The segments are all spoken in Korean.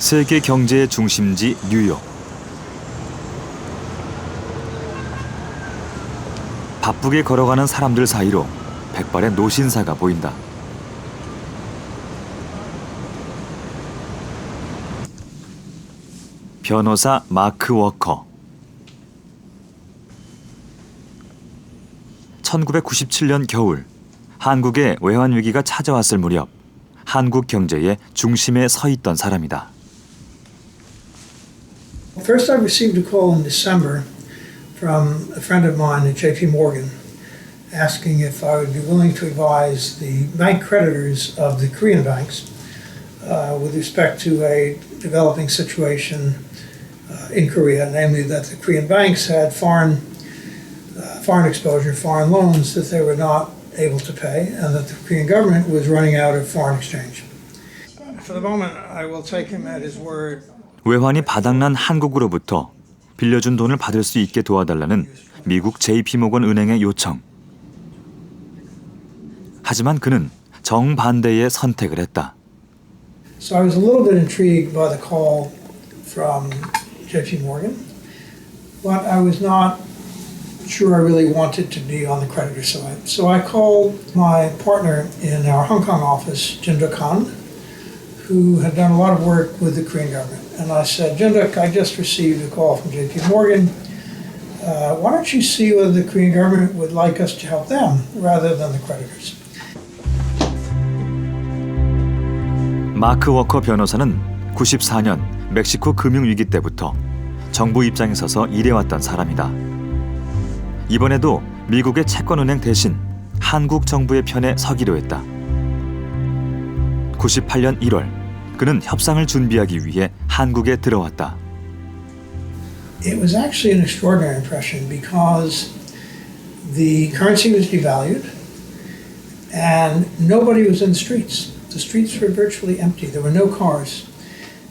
세계 경제의 중심지 뉴욕. 바쁘게 걸어가는 사람들 사이로 백발의 노신사가 보인다. 변호사 마크 워커. 1997년 겨울, 한국의 외환 위기가 찾아왔을 무렵 한국 경제의 중심에 서 있던 사람이다. First, I received a call in December from a friend of mine at J.P. Morgan asking if I would be willing to advise the bank creditors of the Korean banks with respect to a developing situation in Korea, namely that the Korean banks had foreign exposure, foreign loans that they were not able to pay, and that the Korean government was running out of foreign exchange. For the moment, I will take him at his word. 외환이 바닥난 한국으로부터 빌려준 돈을 받을 수 있게 도와달라는 미국 JP모건 은행의 요청. 하지만 그는 정반대의 선택을 했다. So I was a little bit intrigued by the call from J.P. Morgan, but I was not sure I really wanted to be on the creditor side. So I called my partner in our Hong Kong office, Jinduk Han, who had done a lot of work with the Korean government. And I said, Jinduk, I just received a call from J.P. Morgan. Why don't you see whether the Korean government would like us to help them rather than the creditors? 마크 워커 변호사는 94년 멕시코 금융위기 때부터 정부 입장에 서서 일해왔던 사람이다. 이번에도 미국의 채권은행 대신 한국 정부의 편에 서기로 했다. 98년 1월, 그는 협상을 준비하기 위해 한국에 들어왔다. It was actually an extraordinary impression because the currency was devalued and nobody was in the streets. The streets were virtually empty. There were no cars.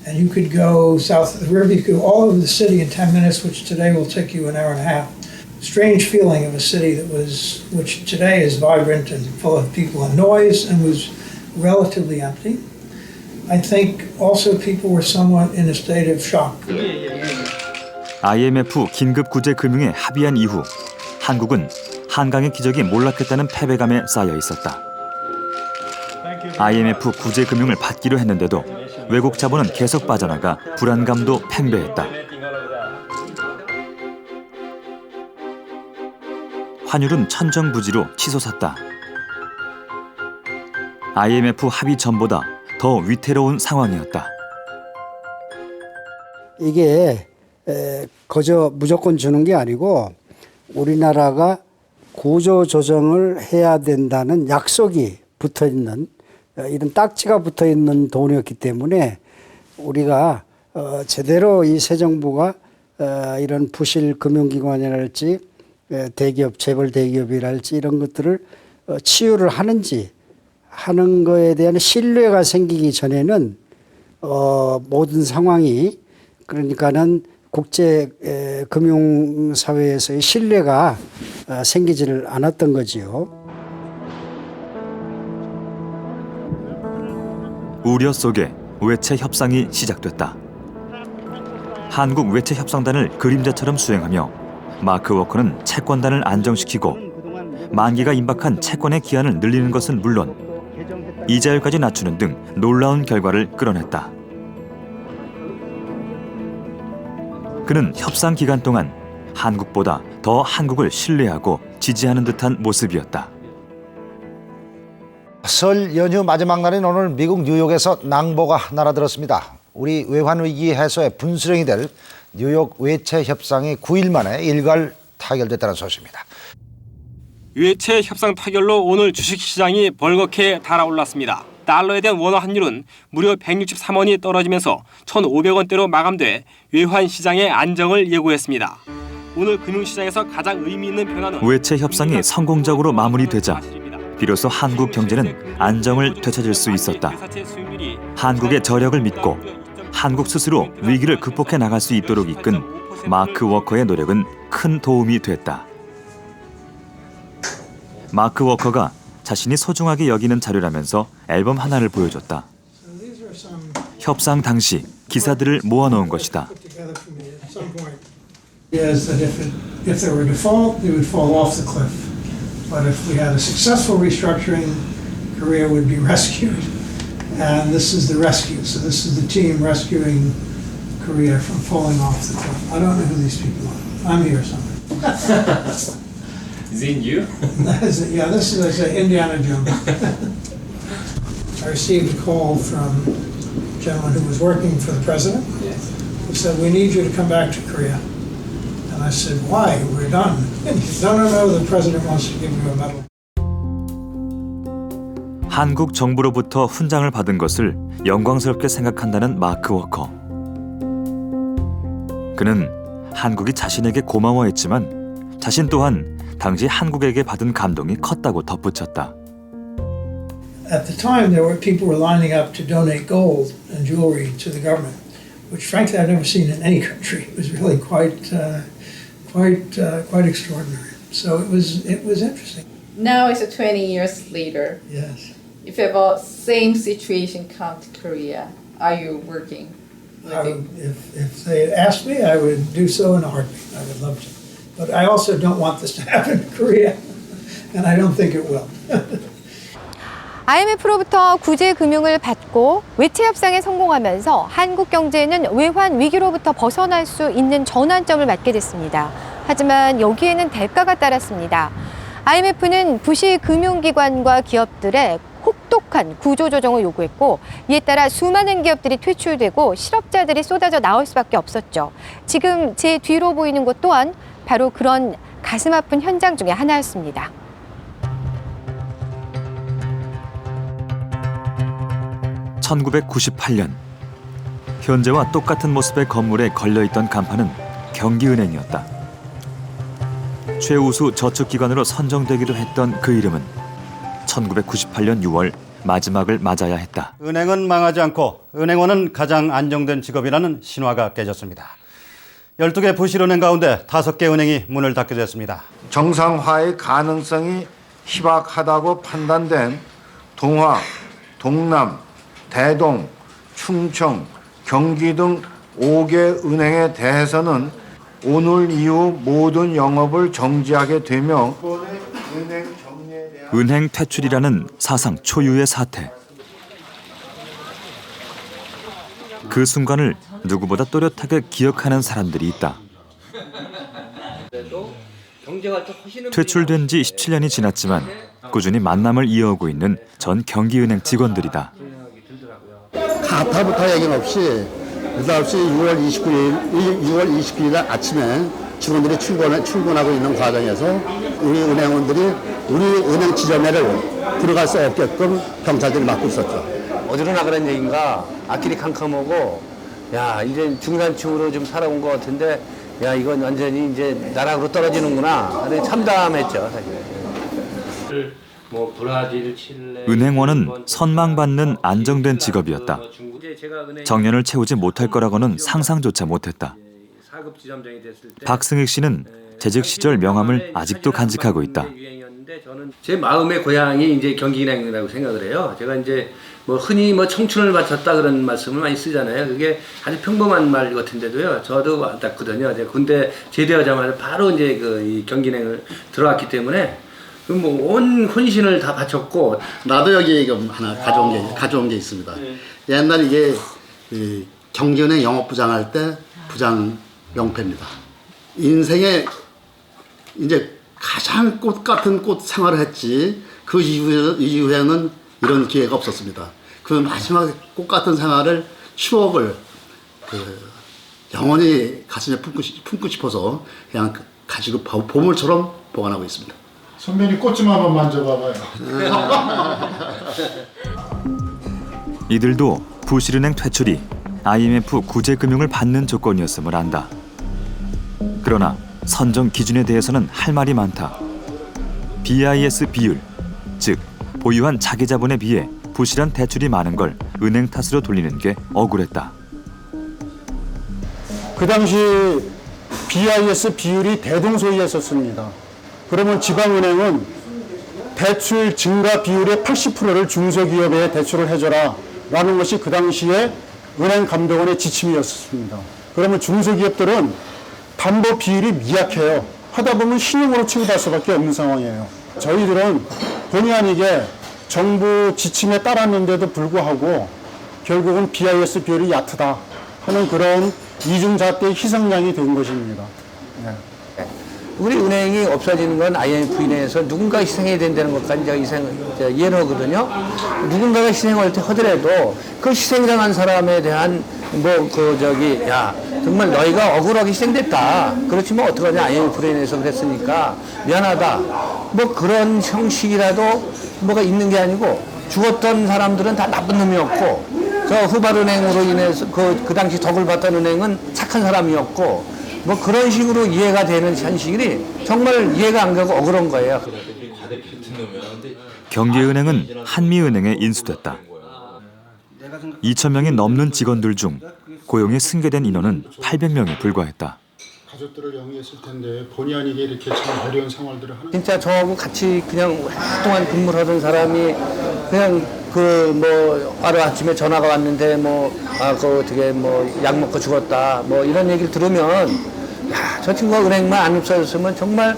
And you could go south of the river, you could go all over the city in 10 minutes, which today will take you an hour and a half. Strange feeling of a city which today is vibrant and full of people and noise and was relatively empty. I think also people were somewhat in a state of shock. IMF 긴급 구제 금융에 합의한 이후 한국은 한강의 기적이 몰락했다는 패배감에 쌓여 있었다. IMF 구제 금융을 받기로 했는데도 외국 자본은 계속 빠져나가 불안감도 팽배했다. 환율은 천정부지로 치솟았다. IMF 합의 전보다 더 위태로운 상황이었다. 이게 거저 무조건 주는 게 아니고 우리나라가 구조조정을 해야 된다는 약속이 붙어있는 이런 딱지가 붙어있는 돈이었기 때문에 우리가 제대로 이 새 정부가 이런 부실 금융기관이랄지 대기업, 재벌 대기업이랄지 이런 것들을 치유를 하는 거에 대한 신뢰가 생기기 전에는 모든 상황이 그러니까는 국제 금융사회에서의 신뢰가 생기지를 않았던 거지요. 우려 속에 외채 협상이 시작됐다. 한국 외채 협상단을 그림자처럼 수행하며 마크 워커는 채권단을 안정시키고 만기가 임박한 채권의 기한을 늘리는 것은 물론 이자율까지 낮추는 등 놀라운 결과를 끌어냈다. 그는 협상 기간 동안 한국보다 더 한국을 신뢰하고 지지하는 듯한 모습이었다. 설 연휴 마지막 날인 오늘 미국 뉴욕에서 낭보가 날아들었습니다. 우리 외환 위기 해소의 분수령이 될 뉴욕 외채 협상이 9일 만에 일괄 타결됐다는 소식입니다. 외채 협상 타결로 오늘 주식시장이 벌겋게 달아올랐습니다. 달러에 대한 원화 환율은 무려 163원이 떨어지면서 1,500원대로 마감돼 외환 시장의 안정을 예고했습니다. 오늘 금융시장에서 가장 의미 있는 변화는 외채 협상이 성공적으로 마무리되자 비로소 한국 경제는 안정을 되찾을 수 있었다. 한국의 저력을 믿고 한국 스스로 위기를 극복해 나갈 수 있도록 이끈 마크 워커의 노력은 큰 도움이 됐다. 마크 워커가 자신이 소중하게 여기는 자료라면서 앨범 하나를 보여줬다. 협상 당시 기사들을 모아놓은 것이다. together for me at some point is that if there were default, they would fall off the cliff. But if we had a successful restructuring, Korea would be rescued. And this is the rescue. So this is the team rescuing Korea from falling off the cliff. I don't know who these people are. I'm here somewhere. Is it you? Yeah, this is, I say, Indiana Jones. I received a call from a gentleman who was working for the president. Yes. He said, "We need you to come back to Korea." And I said, "Why? We're done." And he said, No, the president wants to give you a medal. 한국 정부로부터 훈장을 받은 것을 영광스럽게 생각한다는 마크 워커. 그는 한국이 자신에게 고마워했지만 자신 또한 당시 한국에게 받은 감동이 컸다고 덧붙였다. At the time, there were people were lining up to donate gold and jewelry to the government, which frankly I've never seen in any country. It was really quite extraordinary. So it was interesting. Now it's 20 years later. Yes. If ever same situation come to Korea, are you working? If they asked me, I would do so in a heartbeat. I would love to. But I also don't want this to happen in Korea, and I don't think it will. IMF로부터 구제 금융을 받고 외채 협상에 성공하면서 한국 경제는 외환 위기로부터 벗어날 수 있는 전환점을 맞게 됐습니다. 하지만 여기에는 대가가 따랐습니다. IMF는 부실 금융기관과 기업들의 혹독한 구조조정을 요구했고 이에 따라 수많은 기업들이 퇴출되고 실업자들이 쏟아져 나올 수밖에 없었죠. 지금 제 뒤로 보이는 것 또한 바로 그런 가슴 아픈 현장 중에 하나였습니다. (1998년) 현재와 똑같은 모습의 건물에 걸려있던 간판은 경기은행이었다. 최우수 저축기관으로 선정되기도 했던 그 이름은 1998년 6월 마지막을 맞아야 했다. 은행은 망하지 않고 은행원은 가장 안정된 직업이라는 신화가 깨졌습니다. 12개 부실은행 가운데 5개 은행이 문을 닫게 됐습니다. 정상화의 가능성이 희박하다고 판단된 동화, 동남, 대동, 충청, 경기 등 5개 은행에 대해서는 오늘 이후 모든 영업을 정지하게 되며 은행 퇴출이라는 사상 초유의 사태. 그 순간을 누구보다 또렷하게 기억하는 사람들이 있다. 퇴출된 지 17년이 지났지만 꾸준히 만남을 이어오고 있는 전 경기은행 직원들이다. 가타부터 얘기는 없이 느닷없이 6월 29일 아침에 직원들이 출근하고 있는 과정에서 우리 은행원들이 우리 은행 지점에를 들어갈 수 없게끔 경찰들이 막고 있었죠. 어디로 나가는 얘기인가 앞길이 캄캄하고 야 이제 중산층으로 좀 살아온 것 같은데 야 이건 완전히 이제 나락으로 떨어지는구나. 참담했죠 사실. 뭐 브라질, 칠레, 은행원은 선망받는 안정된 직업이었다. 정년을 채우지 못할 거라고는 상상조차 못했다. 박승익 씨는 재직 시절 명함을 아직도 간직하고 있다. 제 마음의 고향이 이제 경기은행이라고 생각을 해요. 제가 이제 뭐 흔히 뭐 청춘을 바쳤다 그런 말씀을 많이 쓰잖아요. 그게 아주 평범한 말 같은데도요. 저도 와닿거든요. 제가 군대 제대하자마자 바로 이제 이 경기은행을 들어왔기 때문에 뭐 온 혼신을 다 바쳤고. 나도 여기 하나 가져온 게 있습니다. 옛날 이게 경기은행 영업부장할 때 부장 명패입니다. 인생에 이제 가장 꽃 같은 꽃 생활을 했지 그 이후에는 이런 기회가 없었습니다. 그 마지막 꽃 같은 생활을 추억을 영원히 가슴에 품고 싶어서 그냥 가지고 보물처럼 보관하고 있습니다. 선배님 꽃 좀 한번 만져봐봐요. 이들도 부실은행 퇴출이 IMF 구제금융을 받는 조건이었음을 안다. 그러나 선정 기준에 대해서는 할 말이 많다. BIS 비율, 즉 보유한 자기 자본에 비해 부실한 대출이 많은 걸 은행 탓으로 돌리는 게 억울했다. 그 당시 BIS 비율이 대동소이했었습니다. 그러면 지방은행은 대출 증가 비율의 80%를 중소기업에 대출을 해줘라 라는 것이 그 당시에 은행 감독원의 지침이었습니다. 그러면 중소기업들은 담보 비율이 미약해요. 하다 보면 신용으로 취급할 수밖에 없는 상황이에요. 저희들은 본의 아니게 정부 지침에 따랐는데도 불구하고 결국은 BIS 비율이 얕다 하는 그런 이중잣대 희생양이 된 것입니다. 네. 우리 은행이 없어지는 건 IMF 인해서 누군가 희생해야 된다는 것까지 이해하거든요. 누군가가 희생을 하더라도 그 희생당한 사람에 대한 야 정말 너희가 억울하게 희생됐다. 그렇지만 어떡하냐 IMF로 인해서 그랬으니까 미안하다. 뭐 그런 형식이라도 뭐가 있는 게 아니고 죽었던 사람들은 다 나쁜 놈이었고 저 후발은행으로 인해서 그 당시 덕을 봤던 은행은 착한 사람이었고 뭐 그런 식으로 이해가 되는 현실이 정말 이해가 안 가고 억울한 거예요. 경기은행은 한미은행에 인수됐다. 2,000명이 넘는 직원들 중 고용이 승계된 인원은 800명에 불과했다. 가족들을 영위했을 텐데 본의 아니게 이렇게 참 어려운 생활들을 하는. 진짜 저하고 같이 그냥 오랫동안 근무를 하던 사람이 그냥 하루 아침에 전화가 왔는데 어떻게 약 먹고 죽었다 이런 얘기를 들으면 야, 저 친구가 은행만 안 없어졌으면 정말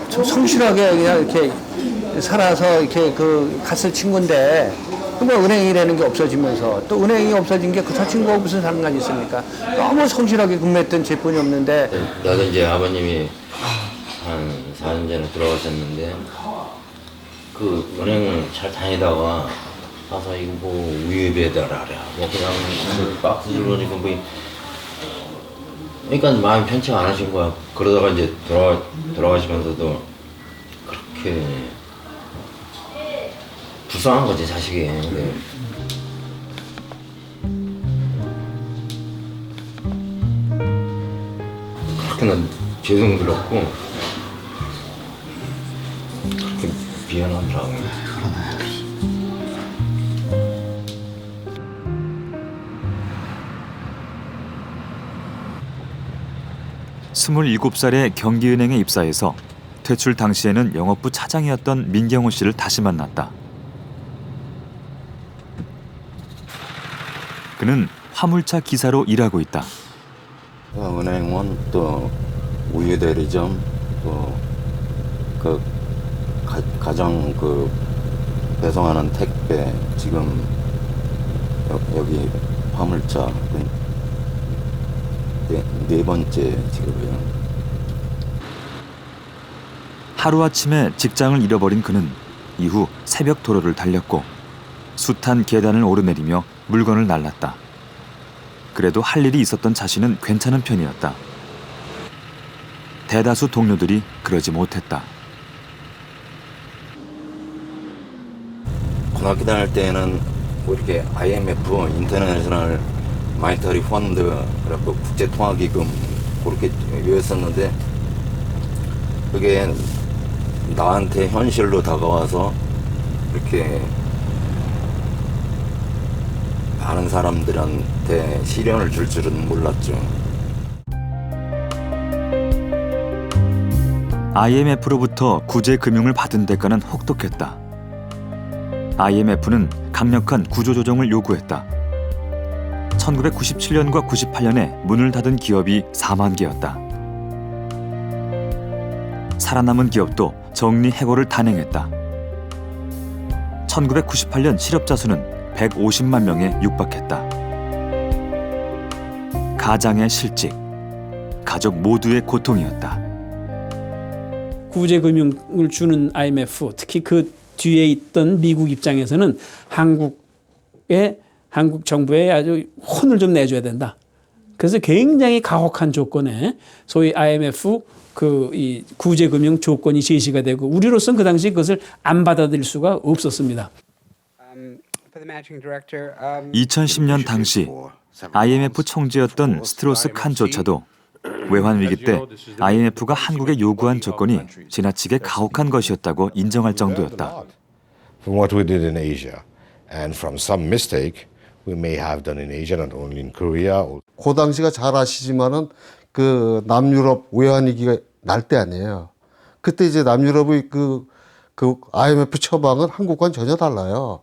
좀 성실하게 그냥 이렇게 살아서 이렇게 갔을 친구인데 은행이라는 게 없어지면서 또 은행이 없어진 게 저 친구가 무슨 상관이 있습니까? 너무 성실하게 근무했던 제뿐이 없는데. 나도 이제 아버님이 한 4년 전에 돌아가셨는데 그 은행을 잘 다니다가 가서 이거 우유 배달하랴 그냥 박스 들어오니까 그러니까 마음이 편치 않으신 거야. 그러다가 이제 돌아가시면서도 그렇게 불쌍한 거지 자식이. 근데 그렇게 난 죄송 들었고 그렇게 미안하더라고. 27살에 경기은행에 입사해서 퇴출 당시에는 영업부 차장이었던 민경호 씨를 다시 만났다. 그는 화물차 기사로 일하고 있다. 은행원 또 우유 대리점 또 가정 배송하는 택배 지금 여기 화물차 네 번째 직업이에요. 하루아침에 직장을 잃어버린 그는 이후 새벽 도로를 달렸고 숱한 계단을 오르내리며 물건을 날랐다. 그래도 할 일이 있었던 자신은 괜찮은 편이었다. 대다수 동료들이 그러지 못했다. 고등학교 다닐 때는 이렇게 IMF 인터내셔널 마니터리 펀드 그래갖고 국제통화기금 그렇게 외웠었는데 그게 나한테 현실로 다가와서 이렇게 많은 사람들한테 시련을 줄 줄은 몰랐죠. IMF로부터 구제 금융을 받은 대가는 혹독했다. IMF는 강력한 구조조정을 요구했다. 1997년과 98년에 문을 닫은 기업이 4만 개였다. 살아남은 기업도 정리해고를 단행했다. 1998년 실업자 수는 150만 명에 육박했다. 가장의 실직, 가족 모두의 고통이었다. 구제금융을 주는 IMF, 특히 그 뒤에 있던 미국 입장에서는 한국 정부에 아주 혼을 좀 내줘야 된다. 그래서 굉장히 가혹한 조건에 소위 IMF 이 구제금융 조건이 제시가 되고 우리로서는 그 당시 그것을 안 받아들일 수가 없었습니다. 2010년 당시 IMF 총재였던 스트로스 칸조차도 외환 위기 때 IMF가 한국에 요구한 조건이 지나치게 가혹한 것이었다고 인정할 정도였다. From what we did in Asia and from some mistake we may have done in Asia, not only in Korea. 그 당시가 잘 아시지만은 그 남유럽 외환 위기가 날 때 아니에요. 그때 이제 남유럽의 그 IMF 처방은 한국과는 전혀 달라요.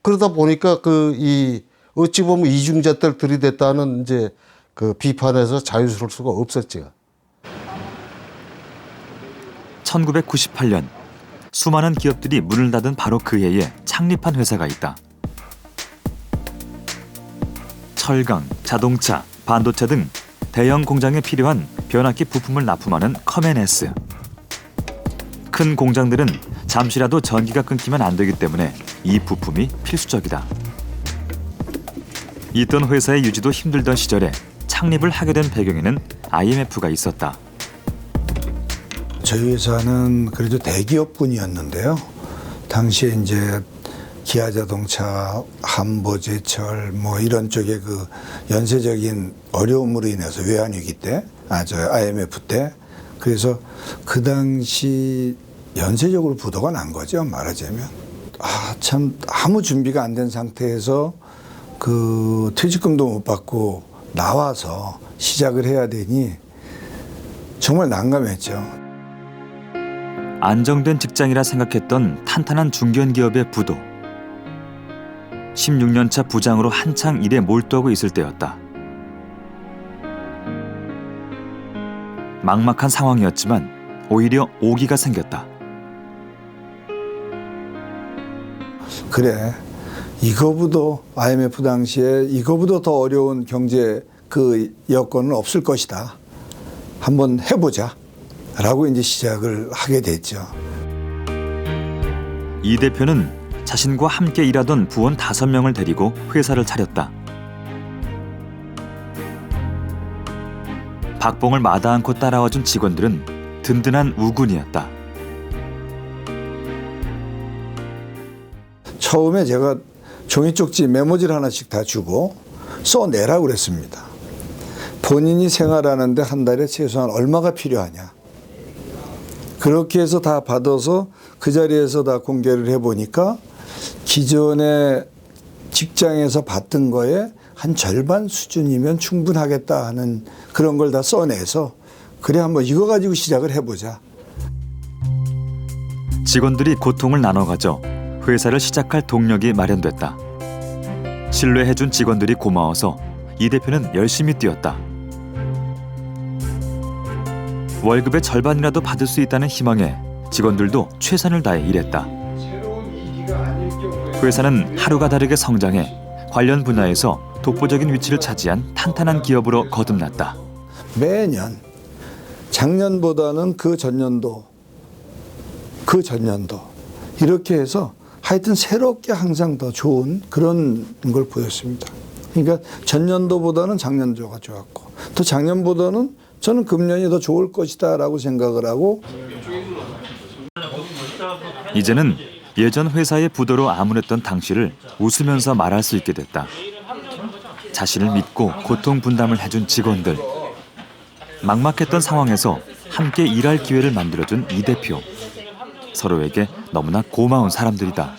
그러다 보니까 이 어찌 보면 이중잣대를 들이댔다는 이제 그 비판에서 자유스러울 수가 없었죠. 1998년 수많은 기업들이 문을 닫은 바로 그 해에 창립한 회사가 있다. 철강, 자동차, 반도체 등 대형 공장에 필요한 변압기 부품을 납품하는 커맨S. 큰 공장들은 잠시라도 전기가 끊기면 안 되기 때문에 이 부품이 필수적이다. 있던 회사의 유지도 힘들던 시절에 창립을 하게 된 배경에는 IMF가 있었다. 저희 회사는 그래도 대기업군이었는데요. 당시에 이제 기아자동차, 한보제철 뭐 이런 쪽에 그 연쇄적인 어려움으로 인해서 외환위기 때, IMF 때, 그래서 그 당시 연쇄적으로 부도가 난 거죠, 말하자면. 참 아무 준비가 안 된 상태에서 그 퇴직금도 못 받고 나와서 시작을 해야 되니 정말 난감했죠. 안정된 직장이라 생각했던 탄탄한 중견기업의 부도. 16년차 부장으로 한창 일에 몰두하고 있을 때였다. 막막한 상황이었지만 오히려 오기가 생겼다. 그래, 이거보다 IMF 당시에 이거보다 더 어려운 경제 그 여건은 없을 것이다. 한번 해보자. 라고 이제 시작을 하게 됐죠. 이 대표는 자신과 함께 일하던 부원 5명을 데리고 회사를 차렸다. 박봉을 마다 않고 따라와준 직원들은 든든한 우군이었다. 처음에 제가 종이 쪽지 메모지를 하나씩 다 주고 써내라고 그랬습니다. 본인이 생활하는데 한 달에 최소한 얼마가 필요하냐. 그렇게 해서 다 받아서 그 자리에서 다 공개를 해보니까 기존에 직장에서 받던 거에 한 절반 수준이면 충분하겠다 하는 그런 걸 다 써내서 그래 한번 이거 가지고 시작을 해보자. 직원들이 고통을 나눠 가져 회사를 시작할 동력이 마련됐다. 신뢰해준 직원들이 고마워서 이 대표는 열심히 뛰었다. 월급의 절반이라도 받을 수 있다는 희망에 직원들도 최선을 다해 일했다. 회사는 하루가 다르게 성장해 관련 분야에서 독보적인 위치를 차지한 탄탄한 기업으로 거듭났다. 매년 작년보다는 그 전년도 이렇게 해서 하여튼 새롭게 항상 더 좋은 그런 걸 보였습니다. 그러니까 전년도보다는 작년도가 좋았고 또 작년보다는 저는 금년이 더 좋을 것이다 라고 생각을 하고 이제는 예전 회사의 부도로 암울했던 당시를 웃으면서 말할 수 있게 됐다. 자신을 믿고 고통 분담을 해준 직원들. 막막했던 상황에서 함께 일할 기회를 만들어준 이 대표. 서로에게 너무나 고마운 사람들이다.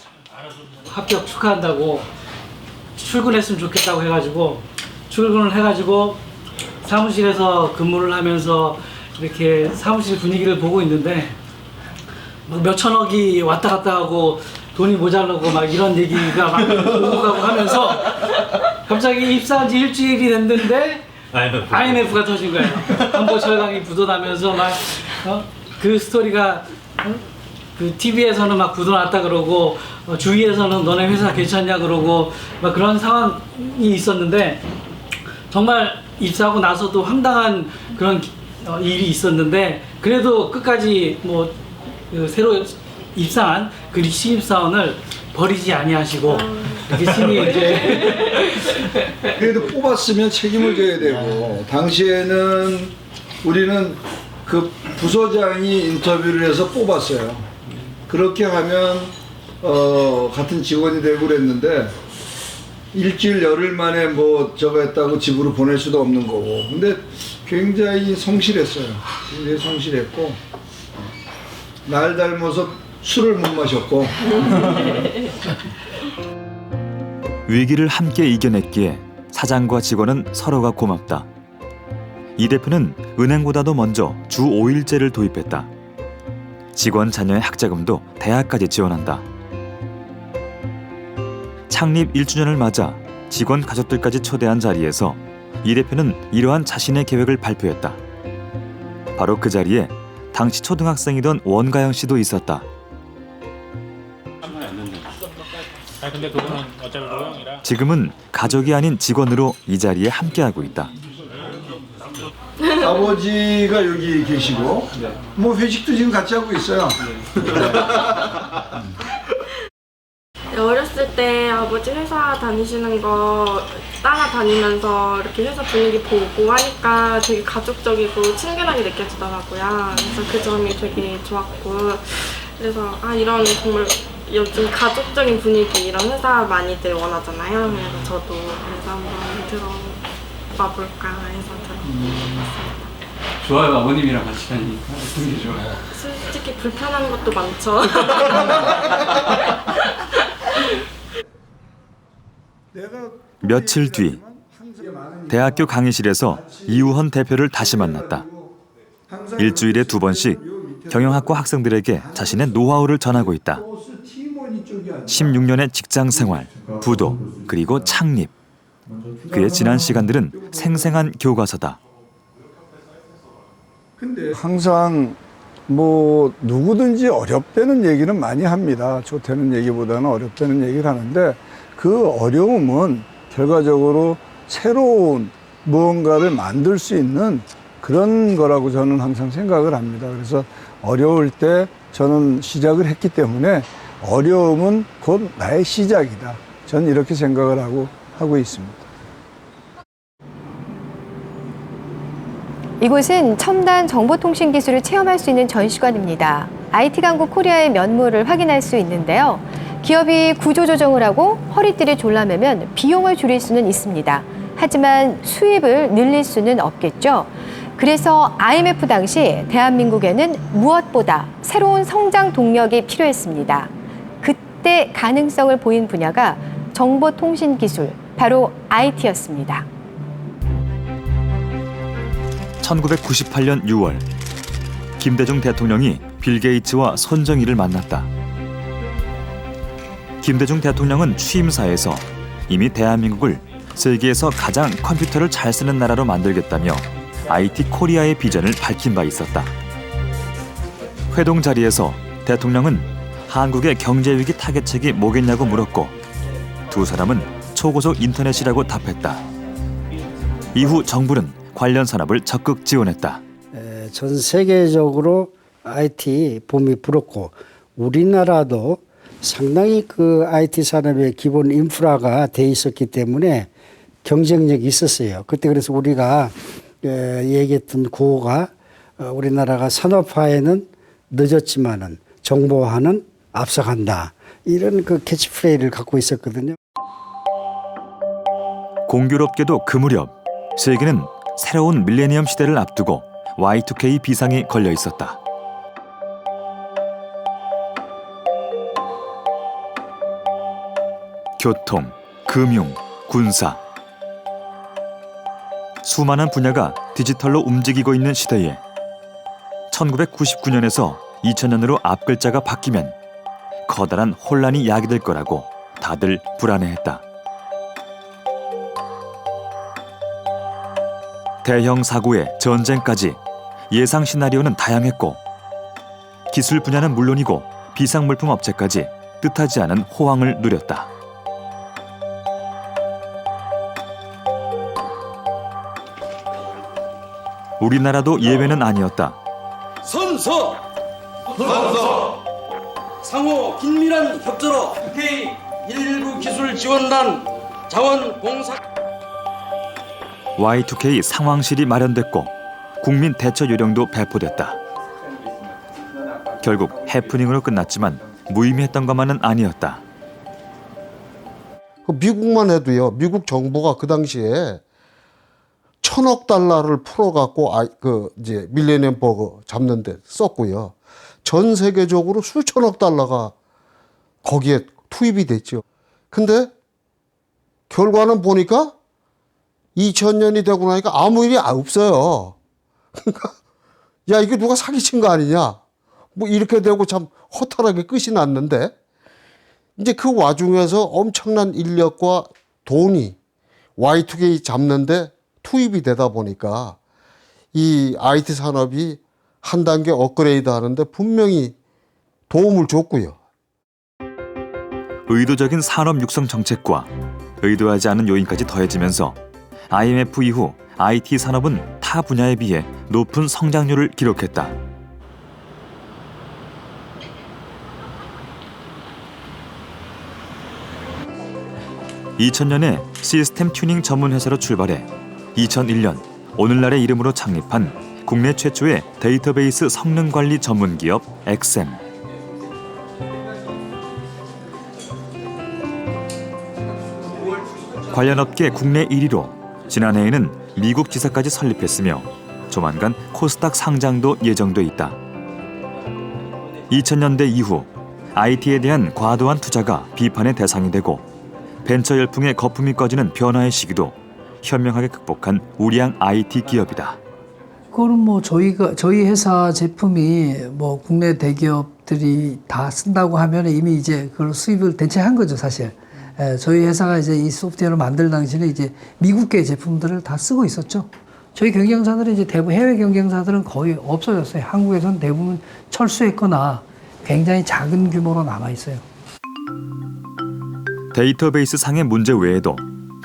합격 축하한다고 출근했으면 좋겠다고 해가지고 출근을 해가지고 사무실에서 근무를 하면서 이렇게 사무실 분위기를 보고 있는데 몇 천억이 왔다 갔다 하고 돈이 모자라고 막 이런 얘기가 막 오고 가고 하면서 갑자기 입사한 지 일주일이 됐는데 IMF가 터진 거예요. 한보 철강이 부도나면서 막 그 스토리가 그 TV에서는 막 부도 났다 그러고 주위에서는 너네 회사 괜찮냐 그러고 막 그런 상황이 있었는데 정말 입사하고 나서도 황당한 그런 일이 있었는데 그래도 끝까지 뭐 그 새로 입사한 그 신입사원을 버리지 아니하시고 이렇게 신이 이제 그래도 뽑았으면 책임을 져야 되고 당시에는 우리는 그 부서장이 인터뷰를 해서 뽑았어요. 그렇게 하면 같은 직원이 되고 그랬는데 일주일 열흘 만에 뭐 저거 했다고 집으로 보낼 수도 없는 거고 근데 굉장히 성실했어요. 굉장히 성실했고 날 닮아서 술을 못 마셨고 위기를 함께 이겨냈기에 사장과 직원은 서로가 고맙다. 이 대표는 은행보다도 먼저 주 5일제를 도입했다. 직원 자녀의 학자금도 대학까지 지원한다. 창립 1주년을 맞아 직원 가족들까지 초대한 자리에서 이 대표는 이러한 자신의 계획을 발표했다. 바로 그 자리에 당시 초등학생이던 원가영 씨도 있었다. 지금은 가족이 아닌 직원으로 이 자리에 함께하고 있다. 아버지가 여기 계시고 뭐 회식도 지금 같이 하고 있어요. 어렸을 때 아버지 회사 다니시는 거 따라다니면서 이렇게 회사 분위기 보고 하니까 되게 가족적이고 친근하게 느껴지더라고요. 그래서 그 점이 되게 좋았고, 그래서 이런 정말 요즘 가족적인 분위기 이런 회사 많이들 원하잖아요. 그래서 저도 그래서 한번 들어와 볼까 해서 들어봤습니다. 좋아요. 아버님이랑 같이 다니니까 어떤 게 좋아요? 솔직히 불편한 것도 많죠. 며칠 뒤 대학교 강의실에서 이우헌 대표를 다시 만났다. 일주일에 2번씩 경영학과 학생들에게 자신의 노하우를 전하고 있다. 16년의 직장 생활, 부도, 그리고 창립. 그의 지난 시간들은 생생한 교과서다. 항상 뭐 누구든지 어렵다는 얘기는 많이 합니다. 좋다는 얘기보다는 어렵다는 얘기를 하는데 그 어려움은 결과적으로 새로운 무언가를 만들 수 있는 그런 거라고 저는 항상 생각을 합니다. 그래서 어려울 때 저는 시작을 했기 때문에 어려움은 곧 나의 시작이다. 저는 이렇게 생각을 하고 있습니다. 이곳은 첨단 정보통신 기술을 체험할 수 있는 전시관입니다. IT 강국 코리아의 면모를 확인할 수 있는데요. 기업이 구조조정을 하고 허리띠를 졸라매면 비용을 줄일 수는 있습니다. 하지만 수입을 늘릴 수는 없겠죠. 그래서 IMF 당시 대한민국에는 무엇보다 새로운 성장 동력이 필요했습니다. 그때 가능성을 보인 분야가 정보통신 기술, 바로 IT였습니다. 1998년 6월 김대중 대통령이 빌 게이츠와 손정희를 만났다. 김대중 대통령은 취임사에서 이미 대한민국을 세계에서 가장 컴퓨터를 잘 쓰는 나라로 만들겠다며 IT 코리아의 비전을 밝힌 바 있었다. 회동 자리에서 대통령은 한국의 경제위기 타개책이 뭐겠냐고 물었고 두 사람은 초고속 인터넷이라고 답했다. 이후 정부는 관련 산업을 적극 지원했다. 전 세계적으로 IT 붐이 불었고 우리나라도 상당히 그 IT 산업의 기본 인프라가 돼 있었기 때문에 경쟁력이 있었어요. 그때 그래서 우리가 얘기했던 구호가 우리나라가 산업화에는 늦었지만은 정보화는 앞서간다. 이런 그 캐치프레이즈를 갖고 있었거든요. 공교롭게도 그 무렵 세계는 새로운 밀레니엄 시대를 앞두고 Y2K 비상이 걸려 있었다. 교통, 금융, 군사. 수많은 분야가 디지털로 움직이고 있는 시대에 1999년에서 2000년으로 앞글자가 바뀌면 커다란 혼란이 야기될 거라고 다들 불안해했다. 대형 사고에 전쟁까지 예상 시나리오는 다양했고 기술 분야는 물론이고 비상물품 업체까지 뜻하지 않은 호황을 누렸다. 우리나라도 예외는 아니었다. 선서! 상호 긴밀한 협조로 K119 기술 지원단 자원봉사 Y2K 상황실이 마련됐고 국민 대처 요령도 배포됐다. 결국 해프닝으로 끝났지만 무의미했던 것만은 아니었다. 미국만 해도요. 미국 정부가 그 당시에 $1,000억 풀어갖고 이제 밀레니엄 버그 잡는데 썼고요. 전 세계적으로 수천억 달러가 거기에 투입이 됐죠. 근데 결과는 보니까 2000년이 되고 나니까 아무 일이 없어요. 그러니까 야 이게 누가 사기친 거 아니냐. 뭐 이렇게 되고 참 허탈하게 끝이 났는데 이제 그 와중에서 엄청난 인력과 돈이 Y2K 잡는데 투입이 되다 보니까 이 IT 산업이 한 단계 업그레이드 하는데 분명히 도움을 줬고요. 의도적인 산업 육성 정책과 의도하지 않은 요인까지 더해지면서 IMF 이후 IT 산업은 타 분야에 비해 높은 성장률을 기록했다. 2000년에 시스템 튜닝 전문 회사로 출발해 2001년 오늘날의 이름으로 창립한 국내 최초의 데이터베이스 성능 관리 전문 기업 엑셈. 관련 업계 국내 1위로 지난해에는 미국 지사까지 설립했으며 조만간 코스닥 상장도 예정돼 있다. 2000년대 이후 IT에 대한 과도한 투자가 비판의 대상이 되고 벤처 열풍의 거품이 꺼지는 변화의 시기도 현명하게 극복한 우량 IT 기업이다. 그거는 뭐 저희 회사 제품이 뭐 국내 대기업들이 다 쓴다고 하면 이미 이제 그걸 수입을 대체한 거죠, 사실. 저희 회사가 이제 이 소프트웨어를 만들 당시에 이제 미국계 제품들을 다 쓰고 있었죠. 저희 경쟁사들은 이제 대부분 해외 경쟁사들은 거의 없어졌어요. 한국에서는 대부분 철수했거나 굉장히 작은 규모로 남아 있어요. 데이터베이스 상의 문제 외에도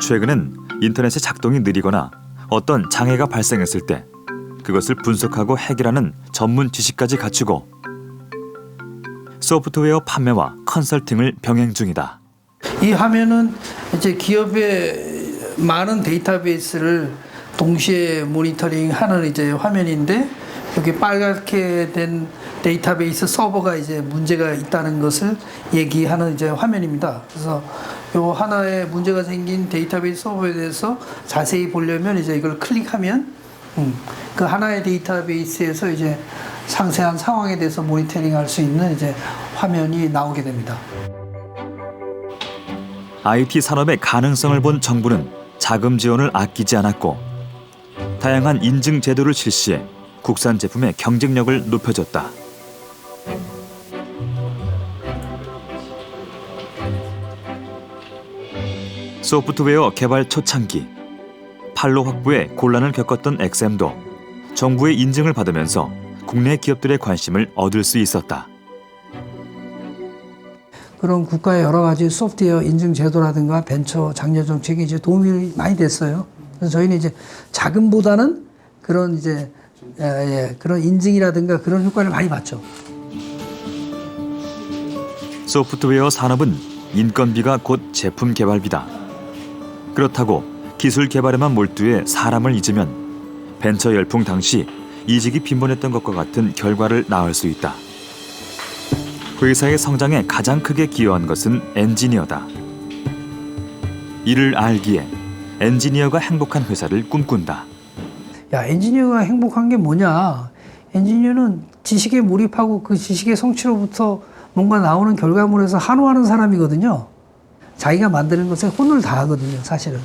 최근엔 인터넷의 작동이 느리거나 어떤 장애가 발생했을 때 그것을 분석하고 해결하는 전문 지식까지 갖추고 소프트웨어 판매와 컨설팅을 병행 중이다. 이 화면은 이제 기업의 많은 데이터베이스를 동시에 모니터링하는 이제 화면인데 여기 빨갛게 된 데이터베이스 서버가 이제 문제가 있다는 것을 얘기하는 이제 화면입니다. 그래서 요 하나의 문제가 생긴 데이터베이스 서버에 대해서 자세히 보려면 이제 이걸 클릭하면 그 하나의 데이터베이스에서 이제 상세한 상황에 대해서 모니터링할 수 있는 이제 화면이 나오게 됩니다. IT 산업의 가능성을 본 정부는 자금 지원을 아끼지 않았고 다양한 인증 제도를 실시해 국산 제품의 경쟁력을 높여줬다. 소프트웨어 개발 초창기 판로 확보에 곤란을 겪었던 엑셈도 정부의 인증을 받으면서 국내 기업들의 관심을 얻을 수 있었다. 그런 국가의 여러 가지 소프트웨어 인증 제도라든가 벤처 장려 정책이 이제 도움이 많이 됐어요. 그래서 저희는 이제 자금보다는 그런 이제 그런 인증이라든가 그런 효과를 많이 봤죠. 소프트웨어 산업은 인건비가 곧 제품 개발비다. 그렇다고 기술 개발에만 몰두해 사람을 잊으면 벤처 열풍 당시 이직이 빈번했던 것과 같은 결과를 낳을 수 있다. 회사의 성장에 가장 크게 기여한 것은 엔지니어다. 이를 알기에 엔지니어가 행복한 회사를 꿈꾼다. 야, 엔지니어가 행복한 게 뭐냐? 엔지니어는 지식에 몰입하고 그 지식의 성취로부터 뭔가 나오는 결과물에서 한호하는 사람이거든요. 자기가 만드는 것에 혼을 다하거든요, 사실은.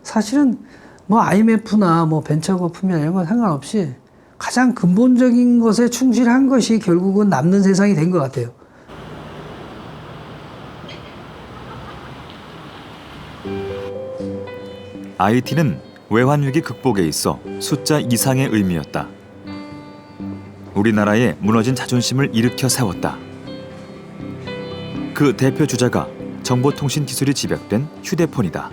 사실은 뭐 IMF나 뭐 벤처 거품이나 이런 건 상관없이 가장 근본적인 것에 충실한 것이 결국은 남는 세상이 된 것 같아요. IT는 외환위기 극복에 있어 숫자 이상의 의미였다. 우리나라의 무너진 자존심을 일으켜 세웠다. 그 대표 주자가 정보통신 기술이 집약된 휴대폰이다.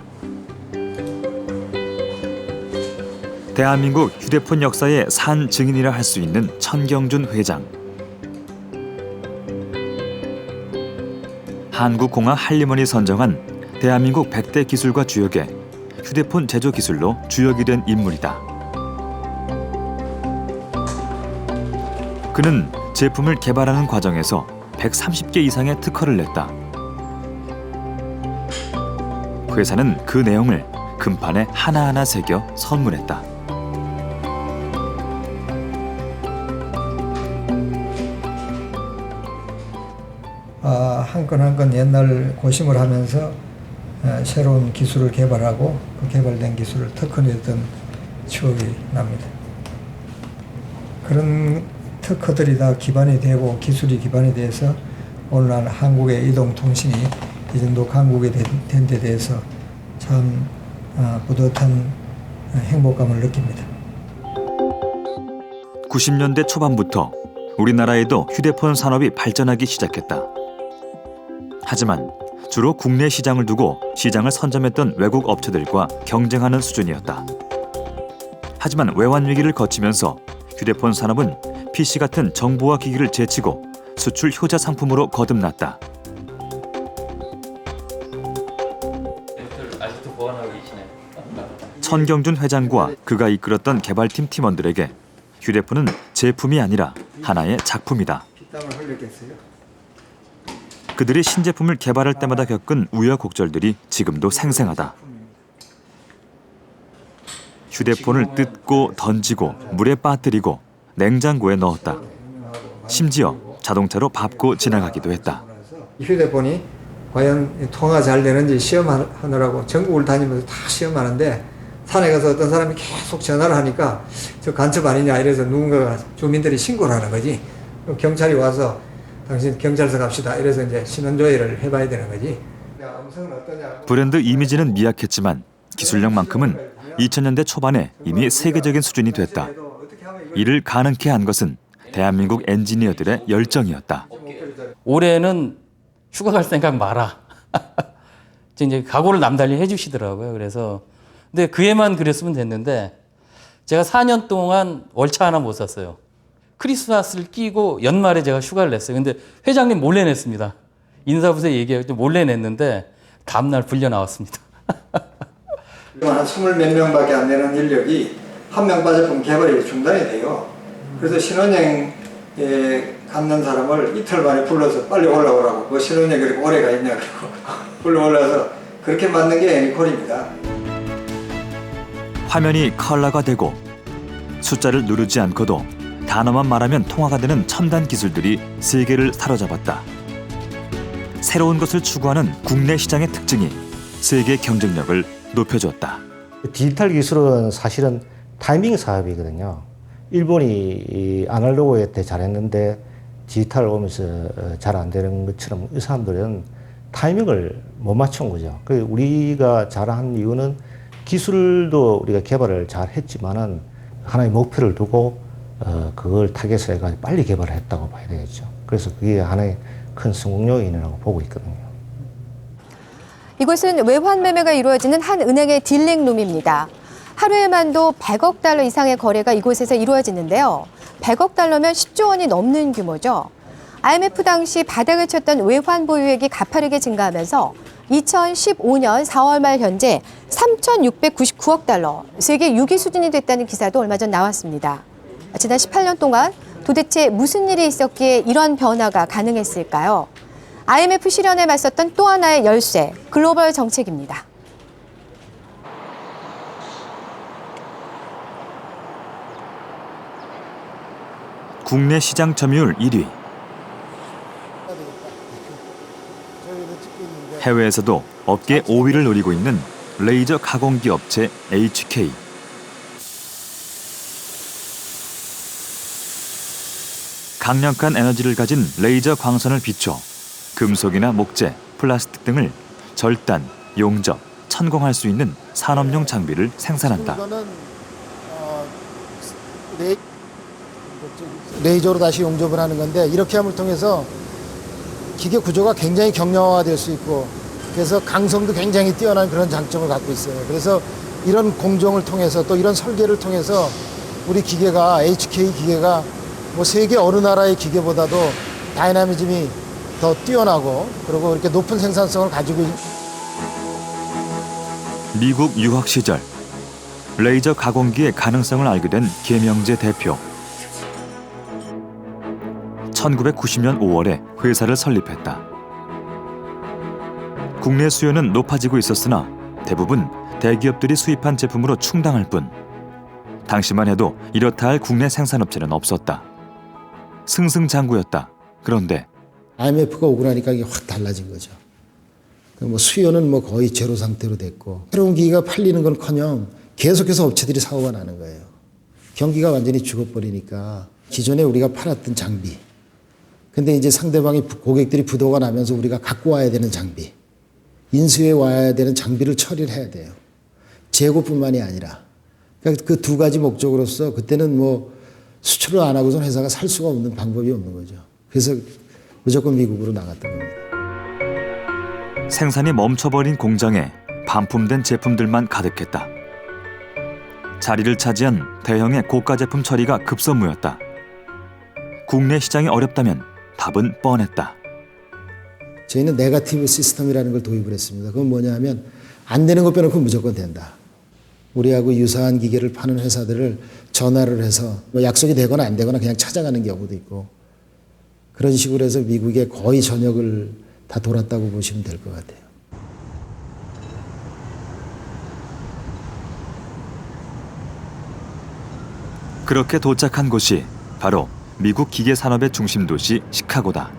대한민국 휴대폰 역사의 산 증인이라 할 수 있는 천경준 회장. 한국공화 한림원이 선정한 대한민국 100대 기술과 주역에 휴대폰 제조 기술로 주역이 된 인물이다. 그는 제품을 개발하는 과정에서 130개 이상의 특허를 냈다. 회사는 그 내용을 금판에 하나하나 새겨 선물했다. 한 건 한 건 옛날 고심을 하면서 새로운 기술을 개발하고 그 개발된 기술을 특허냈던 추억이 납니다. 그런 특허들이 다 기반이 되고 기술이 기반이 돼서 오늘날 한국의 이동통신이 이 정도 강국이 된 데 대해서 참 뿌듯한 행복감을 느낍니다. 90년대 초반부터 우리나라에도 휴대폰 산업이 발전하기 시작했다. 하지만 주로 국내 시장을 두고 시장을 선점했던 외국 업체들과 경쟁하는 수준이었다. 하지만 외환 위기를 거치면서 휴대폰 산업은 PC 같은 정보화 기기를 제치고 수출 효자 상품으로 거듭났다. 아직도 보완하고 계시네요. 천경준 회장과 그가 이끌었던 개발팀 팀원들에게 휴대폰은 제품이 아니라 하나의 작품이다. 땀을 흘렸겠어요? 그들이 신제품을 개발할 때마다 겪은 우여곡절들이 지금도 생생하다. 휴대폰을 뜯고 던지고 물에 빠뜨리고 냉장고에 넣었다. 심지어 자동차로 밟고 지나가기도 했다. 휴대폰이 과연 통화 잘 되는지 시험하느라고 전국을 다니면서 다 시험하는데 산에 가서 어떤 사람이 계속 전화를 하니까 저 간첩 아니냐 이래서 누군가가 주민들이 신고를 하는 거지. 경찰이 와서 당신 경찰서 갑시다 이래서 이제 신원조회를 해봐야 되는 거지. 브랜드 이미지는 미약했지만 기술력만큼은 2000년대 초반에 이미 세계적인 수준이 됐다. 이를 가능케 한 것은 대한민국 엔지니어들의 열정이었다. 올해는 휴가 갈 생각 마라. 이제 각오를 남달리 해주시더라고요. 그래서 근데 그 해만 그랬으면 됐는데 제가 4년 동안 월차 하나 못 샀어요. 크리스마스를 끼고 연말에 제가 휴가를 냈어요. 근데 회장님 몰래 냈습니다. 인사부서에 얘기하고 몰래 냈는데 다음날 불려 나왔습니다. 한 20몇 명밖에 안 되는 인력이 한 명 빠져면 개발이 중단이 돼요. 그래서 신혼여행에 갔는 사람을 이틀 만에 불러서 빨리 올라오라고. 뭐 신혼여행 그렇게 오래 가 있냐 그러고 불러 올라와서 그렇게 만든 게 애니콜입니다. 화면이 컬러가 되고 숫자를 누르지 않고도 단어만 말하면 통화가 되는 첨단 기술들이 세계를 사로잡았다. 새로운 것을 추구하는 국내 시장의 특징이 세계 경쟁력을 높여줬다. 디지털 기술은 사실은 타이밍 사업이거든요. 일본이 아날로그에 때 잘했는데 디지털 오면서 잘 안 되는 것처럼 이 사람들은 타이밍을 못 맞춘 거죠. 우리가 잘한 이유는 기술도 우리가 개발을 잘 했지만은 하나의 목표를 두고 그걸 타겟을 해가지고 빨리 개발을 했다고 봐야 되겠죠. 그래서 그게 하나의 큰 성공 요인이라고 보고 있거든요. 이곳은 외환 매매가 이루어지는 한 은행의 딜링룸입니다. 하루에만도 100억 달러 이상의 거래가 이곳에서 이루어지는데요. 100억 달러면 10조 원이 넘는 규모죠. IMF 당시 바닥을 쳤던 외환 보유액이 가파르게 증가하면서 2015년 4월 말 현재 3,699억 달러, 세계 6위 수준이 됐다는 기사도 얼마 전 나왔습니다. 지난 18년 동안 도대체 무슨 일이 있었기에 이런 변화가 가능했을까요? IMF 실현에 맞섰던 또 하나의 열쇠, 글로벌 정책입니다. 국내 시장 점유율 1위. 해외에서도 업계 5위를 노리고 있는 레이저 가공기 업체 HK. 강력한 에너지를 가진 레이저 광선을 비춰 금속이나 목재, 플라스틱 등을 절단, 용접, 천공할 수 있는 산업용 장비를 생산한다. 레이저로 다시 용접을 하는 건데 이렇게 함을 통해서 기계 구조가 굉장히 경량화될 수 있고 그래서 강성도 굉장히 뛰어난 그런 장점을 갖고 있어요. 그래서 이런 공정을 통해서 또 이런 설계를 통해서 우리 기계가 HK 기계가 뭐 세계 어느 나라의 기계보다도 다이나미즘이 더 뛰어나고 그리고 이렇게 높은 생산성을 가지고 미국 유학 시절 레이저 가공기의 가능성을 알게 된 계명재 대표. 1990년 5월에 회사를 설립했다. 국내 수요는 높아지고 있었으나 대부분 대기업들이 수입한 제품으로 충당할 뿐 당시만 해도 이렇다 할 국내 생산업체는 없었다. 승승장구였다. 그런데 IMF가 오고 나니까 이게 확 달라진 거죠. 뭐 수요는 뭐 거의 제로 상태로 됐고 새로운 기기가 팔리는 건커녕 계속해서 업체들이 사고가 나는 거예요. 경기가 완전히 죽어버리니까 기존에 우리가 팔았던 장비 근데 이제 상대방이 고객들이 부도가 나면서 우리가 갖고 와야 되는 장비 인수해 와야 되는 장비를 처리를 해야 돼요. 재고뿐만이 아니라 그러니까 그 두 가지 목적으로서 그때는 뭐 수출을 안 하고선 회사가 살 수가 없는 방법이 없는 거죠. 그래서 무조건 미국으로 나갔던 겁니다. 생산이 멈춰버린 공장에 반품된 제품들만 가득했다. 자리를 차지한 대형의 고가 제품 처리가 급선무였다. 국내 시장이 어렵다면 답은 뻔했다. 저희는 네거티브 시스템이라는 걸 도입을 했습니다. 그건 뭐냐 하면 안 되는 거 빼놓고 무조건 된다. 우리하고 유사한 기계를 파는 회사들을 전화를 해서 뭐 약속이 되거나 안 되거나 그냥 찾아가는 경우도 있고 그런 식으로 해서 미국에 거의 전역을 다 돌았다고 보시면 될 것 같아요. 그렇게 도착한 곳이 바로 미국 기계 산업의 중심 도시 시카고다.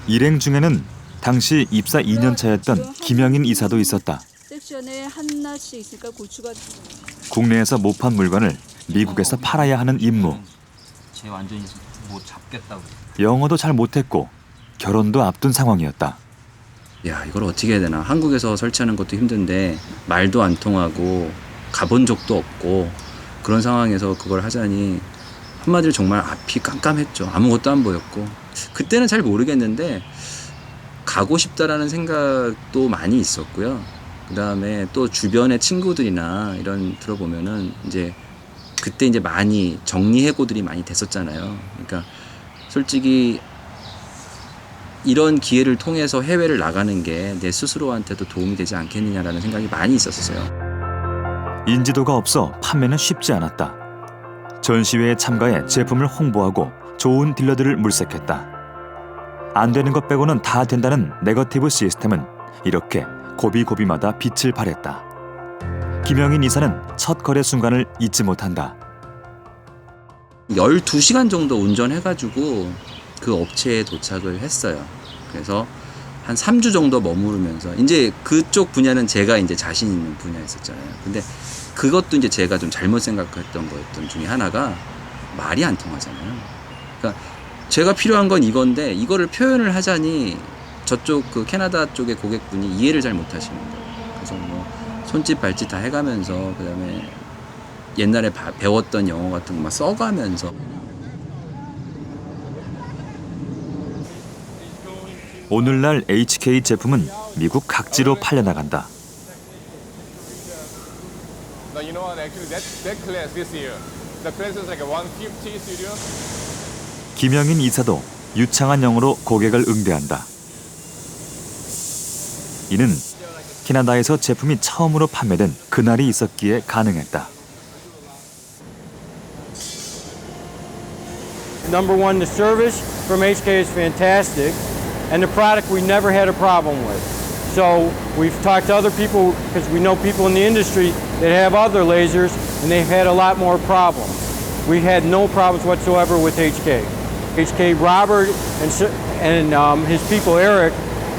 일행 중에는 당시 입사 2년 차였던 김영인 이사도 있었다. 섹션에 하나씩 있으니까 고추가 국내에서 못 판 물건을 미국에서 팔아야 하는 임무. 쟤 완전히 못 잡겠다고. 영어도 잘 못했고 결혼도 앞둔 상황이었다. 야, 이걸 어떻게 해야 되나. 한국에서 설치하는 것도 힘든데 말도 안 통하고 가본 적도 없고 그런 상황에서 그걸 하자니 한마디로 정말 앞이 깜깜했죠. 아무것도 안 보였고 그때는 잘 모르겠는데 가고 싶다라는 생각도 많이 있었고요. 그다음에 또 주변의 친구들이나 이런 들어보면은 이제 그때 이제 많이 정리해고들이 많이 됐었잖아요. 그러니까 솔직히 이런 기회를 통해서 해외를 나가는 게 내 스스로한테도 도움이 되지 않겠느냐라는 생각이 많이 있었어요. 인지도가 없어 판매는 쉽지 않았다. 전시회에 참가해 제품을 홍보하고 좋은 딜러들을 물색했다. 안 되는 것 빼고는 다 된다는 네거티브 시스템은 이렇게 고비고비마다 빛을 발했다. 김영인 이사는 첫 거래 순간을 잊지 못한다. 12시간 정도 운전해가지고 그 업체에 도착을 했어요. 그래서 한 3주 정도 머무르면서 이제 그쪽 분야는 제가 이제 자신 있는 분야였었잖아요. 근데 그것도 이제 제가 좀 잘못 생각했던 거였던 중에 하나가 말이 안 통하잖아요. 그러니까 제가 필요한 건 이건데 이거를 표현을 하자니 저쪽 그 캐나다 쪽의 고객분이 이해를 잘 못하시는 거예요. 그래서 뭐 손짓 발짓 다 해가면서 그다음에 옛날에 배웠던 영어 같은 거 막 써가면서 오늘날 HK 제품은 미국 각지로 팔려나간다. 김영인 이사도 유창한 영어로 고객을 응대한다. 이는 캐나다에서 제품이 처음으로 판매된 그날이 있었기에 가능했다. Number one, the service from HK is fantastic, and the product we never had a problem with. So we've talked to other people, because we know people in the industry that have other lasers, and they've had a lot more problems. We had no problems whatsoever with HK. HK Robert and his people, Eric,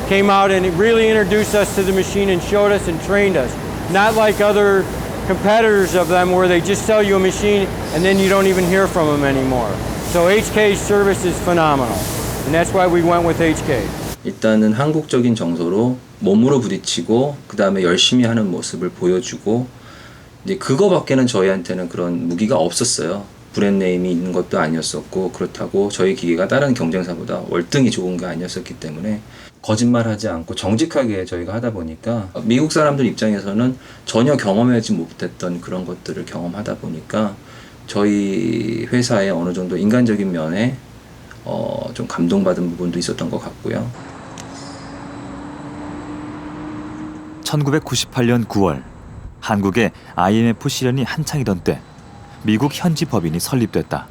came out and really introduced us to the machine and showed us and trained us. Not like other competitors of them where they just sell you a machine and then you don't even hear from them anymore. So HK's service is phenomenal, and that's why we went with HK. 일단은 한국적인 정서로 몸으로 부딪히고 그 다음에 열심히 하는 모습을 보여주고 이제 그거밖에는 저희한테는 그런 무기가 없었어요. 브랜드네임이 있는 것도 아니었었고 그렇다고 저희 기계가 다른 경쟁사보다 월등히 좋은 게 아니었었기 때문에 거짓말하지 않고 정직하게 저희가 하다 보니까 미국 사람들 입장에서는 전혀 경험하지 못했던 그런 것들을 경험하다 보니까 저희 회사의 어느 정도 인간적인 면에 좀 감동받은 부분도 있었던 것 같고요. 1998년 9월 한국의 IMF 실현이 한창이던 때 미국 현지 법인이 설립됐다.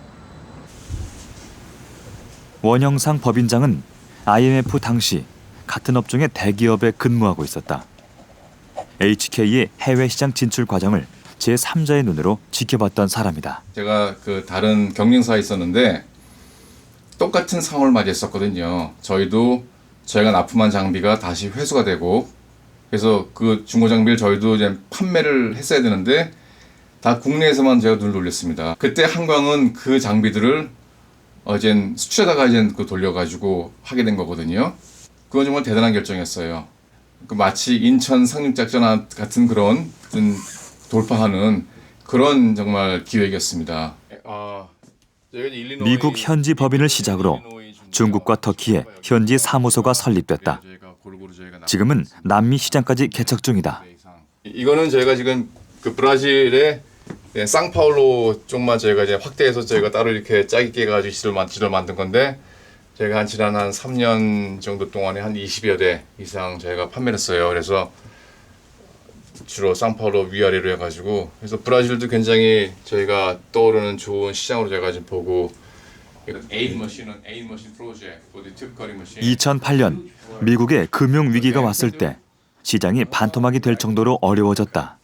원영상 법인장은 IMF 당시 같은 업종의 대기업에 근무하고 있었다. HK의 해외 시장 진출 과정을 제3자의 눈으로 지켜봤던 사람이다. 제가 그 다른 경쟁사에 있었는데 똑같은 상황을 맞이했었거든요. 저희가 납품한 장비가 다시 회수가 되고 그래서 그 중고 장비를 저희도 이제 판매를 했어야 되는데 다 국내에서만 제가 눈을 돌렸습니다. 그때 한광은 그 장비들을 이젠 수출에다가 이젠 그 돌려가지고 하게 된 거거든요. 그건 정말 대단한 결정이었어요. 그 마치 인천 상륙작전 같은 그런 돌파하는 그런 정말 기획이었습니다. 미국 현지 법인을 시작으로 중국과 터키에 현지 사무소가 설립됐다. 지금은 남미 시장까지 개척 중이다. 이거는 저희가 지금 그 브라질의 상파울로 쪽만 저희가 이제 확대해서 저희가 따로 이렇게 짜깁기 해가지고 지를 만든 건데 저희가 지난 한 3년 정도 동안에 한 20여 대 이상 저희가 판매를 했어요. 그래서 주로 상파울로 위아래로 해가지고 그래서 브라질도 굉장히 저희가 떠오르는 좋은 시장으로 저희가 지금 보고 2008년 미국의 금융 위기가 왔을 때 시장이 반토막이 될 정도로 어려워졌다.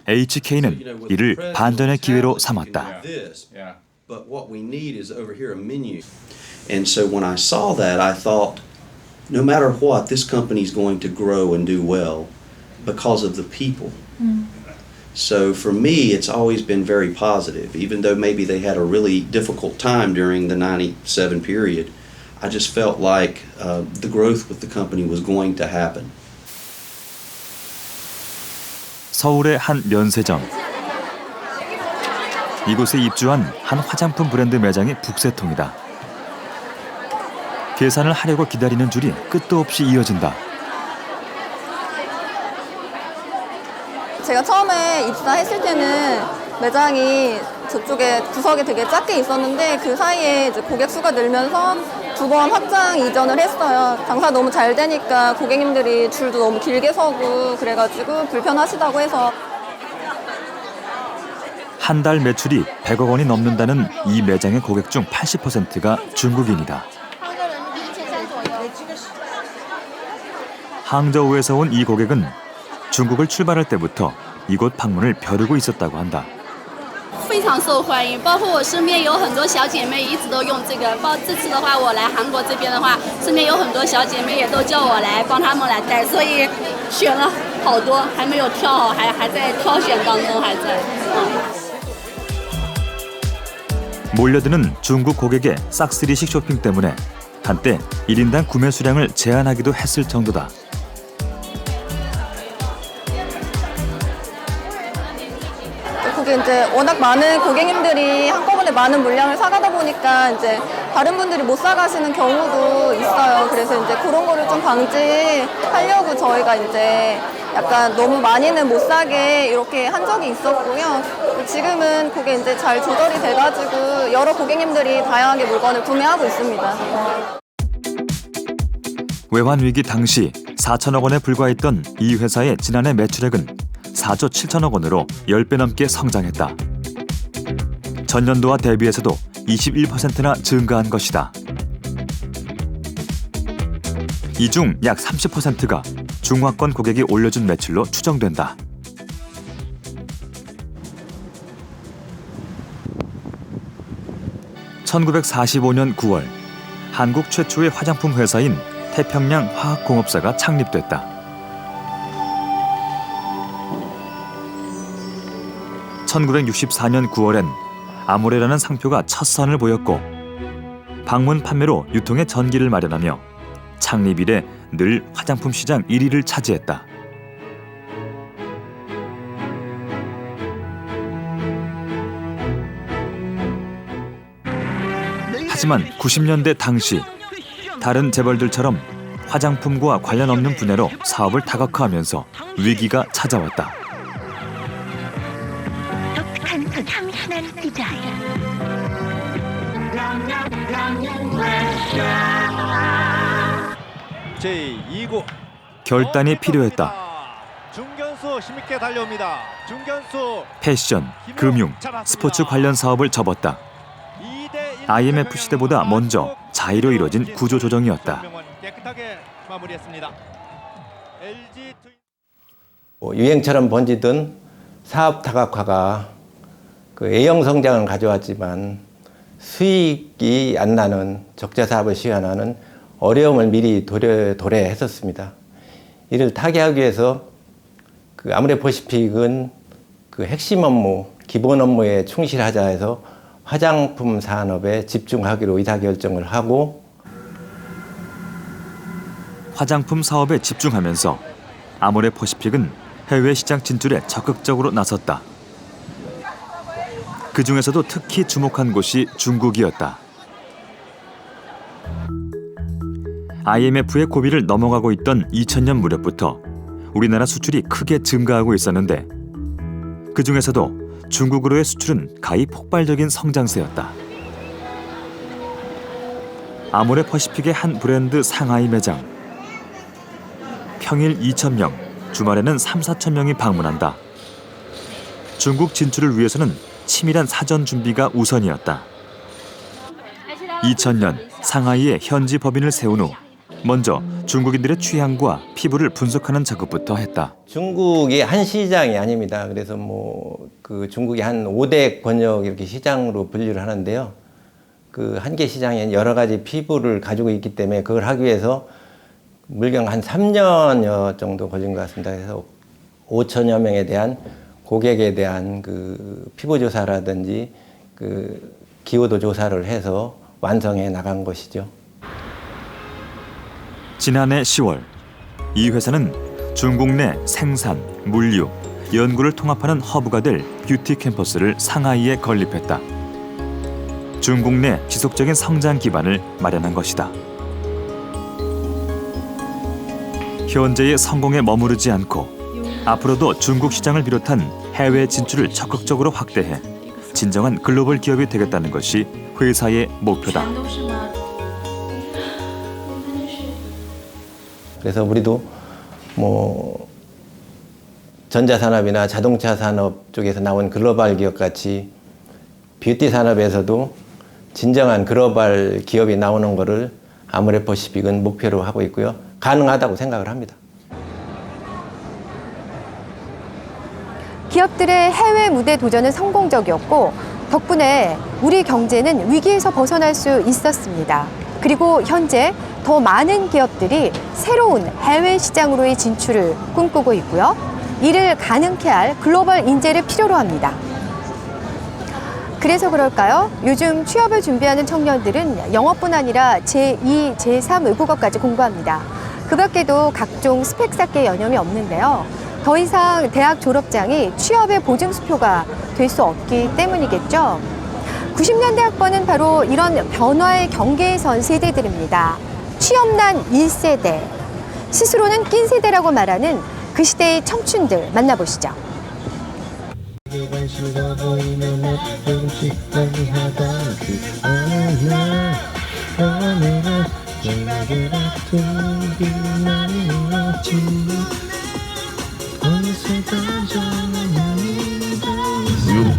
HK는 이를 반전의 기회로 삼았다. But what we need is over here a menu. And so when I saw that, I thought, no matter what, this company is going to grow and do well because of the people. So for me, it's always been very positive. Even though maybe they had a really difficult time during the 97 period, I just felt like the growth with the company was going to happen. 서울의 한 면세점. 이곳에 입주한 한 화장품 브랜드 매장의 북새통이다. 계산을 하려고 기다리는 줄이 끝도 없이 이어진다. 제가 처음에 입사했을 때는 매장이 저쪽에 구석에 되게 작게 있었는데 그 사이에 이제 고객 수가 늘면서 2번 확장 이전을 했어요. 장사 너무 잘 되니까 고객님들이 줄도 너무 길게 서고 그래가지고 불편하시다고 해서 한 달 매출이 100억 원이 넘는다는 이 매장의 고객 중 80%가 중국인이다. 항저우에서 온 이 고객은 중국을 출발할 때부터 이곳 방문을 벼르고 있었다고 한다. 非常受欢迎，包括我身边有很多小姐妹一直都用这个。这次的话，我来韩国这边的话，身边有很多小姐妹也都叫我来帮他们来带，所以选了好多，还没有挑好，还在挑选当中，还在。 몰려드는 중국 고객의 싹쓸이식 쇼핑 때문에 한때 1인당 구매 수량을 제한하기도 했을 정도다. 그게 이제 워낙 많은 고객님들이 한꺼번에 많은 물량을 사가다 보니까 이제 다른 분들이 못 사가시는 경우도 있어요. 그래서 이제 그런 거를 좀 방지하려고 저희가 이제 약간 너무 많이는 못 사게 이렇게 한 적이 있었고요. 지금은 그게 이제 잘 조절이 돼가지고 여러 고객님들이 다양하게 물건을 구매하고 있습니다. 외환 위기 당시 4천억 원에 불과했던 이 회사의 지난해 매출액은 4조 7천억 원으로 10배 넘게 성장했다. 전년도와 대비해서도 21%나 증가한 것이다. 이 중 약 30%가 중화권 고객이 올려준 매출로 추정된다. (1945년 9월) 한국 최초의 화장품 회사인 태평양 화학공업사가 창립됐다. 1964년 9월엔 아모레라는 상표가 첫 선을 보였고 방문 판매로 유통의 전기를 마련하며 창립 이래 늘 화장품 시장 1위를 차지했다. 하지만 90년대 당시 다른 재벌들처럼 화장품과 관련 없는 분야로 사업을 다각화하면서 위기가 찾아왔다. 제2구 결단이 필요했다. 중견수 힘있게 달려옵니다. 중견수 패션, 금융, 스포츠 관련 사업을 접었다. IMF 시대보다 먼저 자의로 이뤄진 구조조정이었다. 깨끗하게 마무리했습니다. 유행처럼 번지던 사업 다각화가 A형 성장을 가져왔지만 수익이 안 나는 적자 사업을 시행하는 어려움을 미리 도래했었습니다. 이를 타개하기 위해서 아모레 퍼시픽은 핵심 업무, 기본 업무에 충실하자 해서 화장품 산업에 집중하기로 의사결정을 하고 화장품 사업에 집중하면서 아모레퍼시픽은 해외 시장 진출에 적극적으로 나섰다. 그 중에서도 특히 주목한 곳이 중국이었다. IMF의 고비를 넘어가고 있던 2000년 무렵부터 우리나라 수출이 크게 증가하고 있었는데 그 중에서도 중국으로의 수출은 가히 폭발적인 성장세였다. 아모레퍼시픽의 한 브랜드 상하이 매장. 평일 2,000명, 주말에는 3,4,000명이 방문한다. 중국 진출을 위해서는 치밀한 사전 준비가 우선이었다. 2000년 상하이에 현지 법인을 세운 후 먼저 중국인들의 취향과 피부를 분석하는 작업부터 했다. 중국이 한 시장이 아닙니다. 그래서 그 중국이 한 5대 권역 이렇게 시장으로 분류를 하는데요. 그 한 개 시장에 여러 가지 피부를 가지고 있기 때문에 그걸 하기 위해서 물경 한 3년여 정도 걸린 것 같습니다. 그래서 5천여 명에 대한 고객에 대한 그 피부 조사라든지 그 기호도 조사를 해서 완성해 나간 것이죠. 지난해 10월 이 회사는 중국 내 생산, 물류, 연구를 통합하는 허브가 될 뷰티 캠퍼스를 상하이에 건립했다. 중국 내 지속적인 성장 기반을 마련한 것이다. 현재의 성공에 머무르지 않고 앞으로도 중국 시장을 비롯한 해외 진출을 적극적으로 확대해 진정한 글로벌 기업이 되겠다는 것이 회사의 목표다. 그래서 우리도 전자산업이나 자동차 산업 쪽에서 나온 글로벌 기업 같이 뷰티 산업에서도 진정한 글로벌 기업이 나오는 것을 아모레퍼시픽은 목표로 하고 있고요. 가능하다고 생각을 합니다. 기업들의 해외 무대 도전은 성공적이었고 덕분에 우리 경제는 위기에서 벗어날 수 있었습니다. 그리고 현재 더 많은 기업들이 새로운 해외 시장으로의 진출을 꿈꾸고 있고요. 이를 가능케 할 글로벌 인재를 필요로 합니다. 그래서 그럴까요? 요즘 취업을 준비하는 청년들은 영어뿐 아니라 제2, 제3 외국어까지 공부합니다. 그 밖에도 각종 스펙 쌓기에 여념이 없는데요. 더 이상 대학 졸업장이 취업의 보증수표가 될 수 없기 때문이겠죠. 90년대 학번은 바로 이런 변화의 경계에 선 세대들입니다. 취업난 1세대, 스스로는 낀 세대라고 말하는 그 시대의 청춘들 만나보시죠.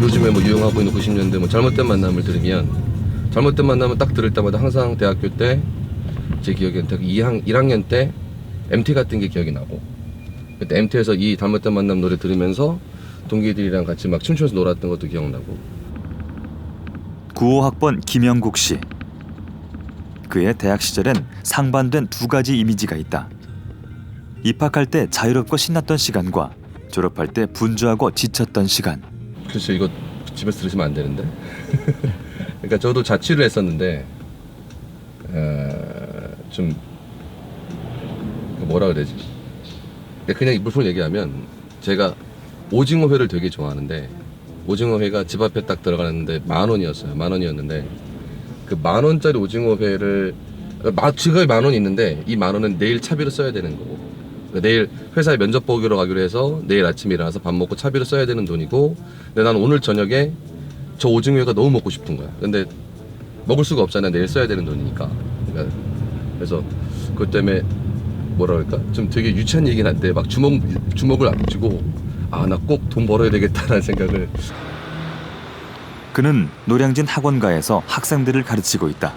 요즘에 유행하고 있는 90년대 잘못된 만남을 들으면 잘못된 만남을 딱 들을 때마다 항상 대학교 때 제 기억에는 대학 1학년 때 MT 갔던 게 기억이 나고 그때 MT에서 이 잘못된 만남 노래 들으면서 동기들이랑 같이 막 춤추면서 놀았던 것도 기억나고. 95학번 김영국 씨. 그의 대학 시절엔 상반된 두 가지 이미지가 있다. 입학할 때 자유롭고 신났던 시간과 졸업할 때 분주하고 지쳤던 시간. 그렇죠. 이거 집에서 들으시면 안 되는데. 그러니까 저도 자취를 했었는데 좀 뭐라 그래야지. 그냥 물론 얘기하면 제가 오징어회를 되게 좋아하는데 오징어회가 집 앞에 딱 들어가는데 10,000원이었어요. 10,000원이었는데 그 10,000원짜리 오징어회를 지갑에 10,000원이 있는데 이 10,000원은 내일 차비로 써야 되는 거고 그러니까 내일 회사에 면접 보기로 가기로 해서 내일 아침에 일어나서 밥 먹고 차비로 써야 되는 돈이고 근데 나는 오늘 저녁에 저 오징어회가 너무 먹고 싶은 거야. 근데 먹을 수가 없잖아요. 내일 써야 되는 돈이니까. 그러니까 그래서 그것 때문에 뭐라 그럴까? 좀 되게 유치한 얘기는 한데 막 주먹을 안 쥐고 나 꼭 돈 벌어야 되겠다라는 생각을. 그는 노량진 학원가에서 학생들을 가르치고 있다.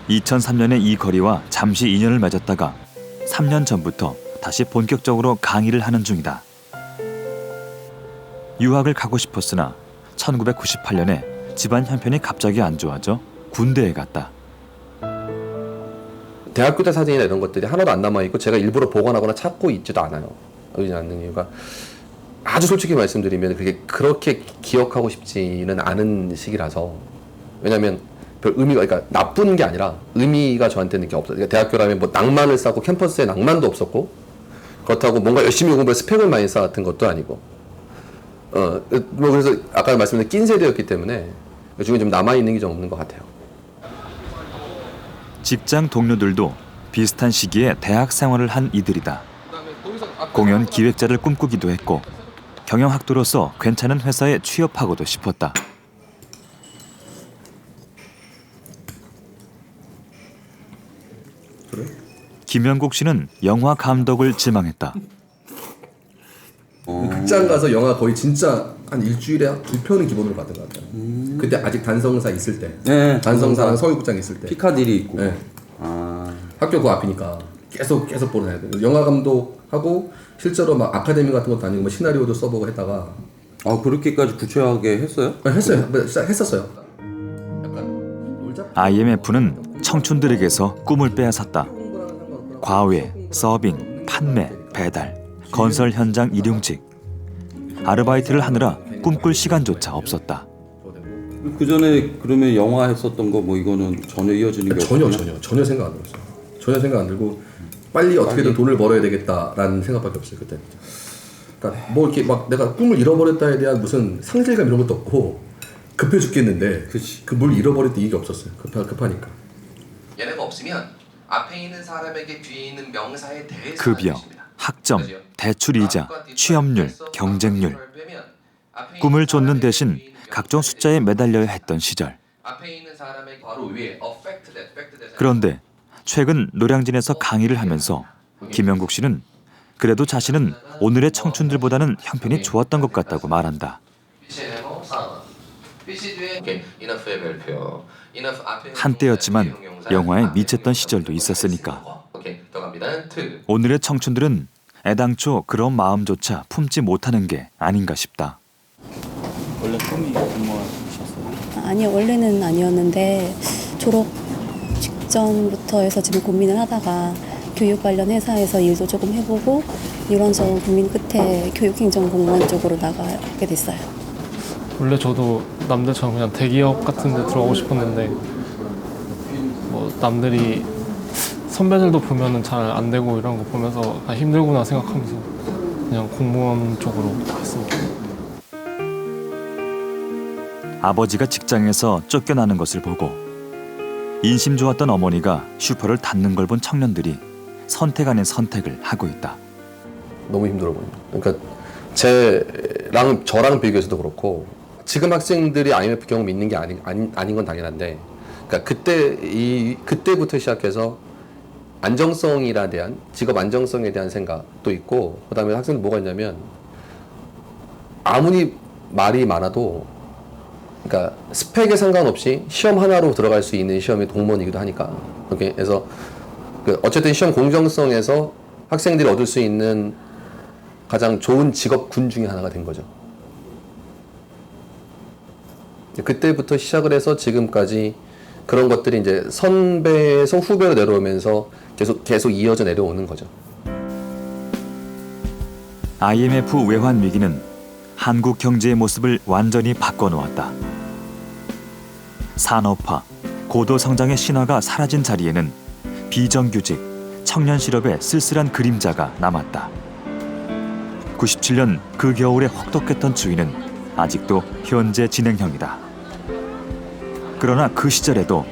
2003년에 이 거리와 잠시 인연을 맺었다가 3년 전부터 다시 본격적으로 강의를 하는 중이다. 유학을 가고 싶었으나 1998년에 집안 형편이 갑자기 안 좋아져 군대에 갔다. 대학교 때 사진이나 이런 것들이 하나도 안 남아있고 제가 일부러 보관하거나 찾고 있지도 않아요. 그러지 않는 이유가 아주 솔직히 말씀드리면 그렇게 기억하고 싶지는 않은 시기라서. 왜냐면 별 의미가, 그러니까 나쁜 게 아니라 의미가 저한테는 이렇게 없어요. 그러니까 대학교라면 뭐 낭만을 쌓고 캠퍼스에 낭만도 없었고, 그렇다고 뭔가 열심히 공부해 스펙을 많이 쌓았던 것도 아니고, 뭐 그래서 아까 말씀드린 낀 세대였기 때문에 요즘에 좀 남아있는 게 좀 없는 것 같아요. 직장 동료들도 비슷한 시기에 대학 생활을 한 이들이다. 공연 기획자를 꿈꾸기도 했고 경영학도로서 괜찮은 회사에 취업하고도 싶었다. 김영국 씨는 영화 감독을 지망했다. 극장 가서 영화 거의 진짜 한 일주일에 2편은 기본으로 봤던 것 같아요. 그때 아직 단성사 있을 때. 네, 단성사랑 서울극장 있을 때. 피카디리 있고. 네. 학교 그 앞이니까 계속 보러 다녀야 돼요. 영화 감독하고 실제로 막 아카데미 같은 것도 아니고 뭐 시나리오도 써보고 했다가. 그렇게까지 구체하게 했어요? 했어요. 했었어요. IMF는 청춘들에게서 꿈을 빼앗았다. 과외, 서빙, 판매, 배달, 건설 현장 일용직. 아르바이트를 하느라 꿈꿀 시간조차 없었다. 그 전에 그러면 영화 했었던 거 뭐 이거는 전혀 이어지는 게 전혀 생각 안 들었어요. 전혀 생각 안 들고 빨리 어떻게든 돈을 벌어야 되겠다라는 생각밖에 없어요 그때. 그러니까 뭐 이렇게 막 내가 꿈을 잃어버렸다에 대한 무슨 상실감 이런 것도 없고 급해 죽겠는데 그 뭘 잃어버릴 때 이게 없었어요. 급하니까. 얘네가 없으면 앞에 있는 사람에게 뒤에 있는 명사에 대해서 급여, 학점, 대출이자, 취업률, 경쟁률. 꿈을 쫓는 대신 각종 숫자에 매달려야 했던 시절. 그런데 최근 노량진에서 강의를 하면서 김영국 씨는 그래도 자신은 오늘의 청춘들보다는 형편이 좋았던 것 같다고 말한다. 한때였지만 영화에 미쳤던 시절도 있었으니까. 오늘의 청춘들은 애당초 그런 마음조차 품지 못하는 게 아닌가 싶다. 원래 꿈이 공무원이셨어요? 아니요, 원래는 아니었는데 졸업 직전부터 해서 지금 고민을 하다가 교육 관련 회사에서 일도 조금 해보고 이런저런 고민 끝에 교육행정공무원 쪽으로 나가게 됐어요. 원래 저도 남들처럼 그냥 대기업 같은 데 들어가고 싶었는데 뭐 남들이 선배들도 보면은 잘 안 되고 이런 거 보면서 힘들구나 생각하면서 그냥 공무원 쪽으로 갔습니다. 아버지가 직장에서 쫓겨나는 것을 보고 인심 좋았던 어머니가 슈퍼를 닫는 걸 본 청년들이 선택 아닌 선택을 하고 있다. 너무 힘들어 보입니다. 그러니까 저랑 비교해서도 그렇고 지금 학생들이 IMF 경험 있는 게 아닌 건 당연한데, 그러니까 그때부터 시작해서 안정성이라 대한 직업 안정성에 대한 생각도 있고, 그다음에 학생들 뭐가 있냐면 아무리 말이 많아도, 그러니까 스펙에 상관없이 시험 하나로 들어갈 수 있는 시험이 공무원이기도 하니까. 그래서 어쨌든 시험 공정성에서 학생들이 얻을 수 있는 가장 좋은 직업군 중에 하나가 된 거죠. 그때부터 시작을 해서 지금까지 그런 것들이 이제 선배에서 후배로 내려오면서 계속 이어져 내려오는 거죠. IMF 외환 위기는 한국 경제의 모습을 완전히 바꿔놓았다. 산업화, 고도 성장의 신화가 사라진 자리에는 비정규직, 청년 실업의 쓸쓸한 그림자가 남았다. 97년 그 겨울에 혹독했던 추위는 아직도 현재 진행형이다. 그러나 그 시절에도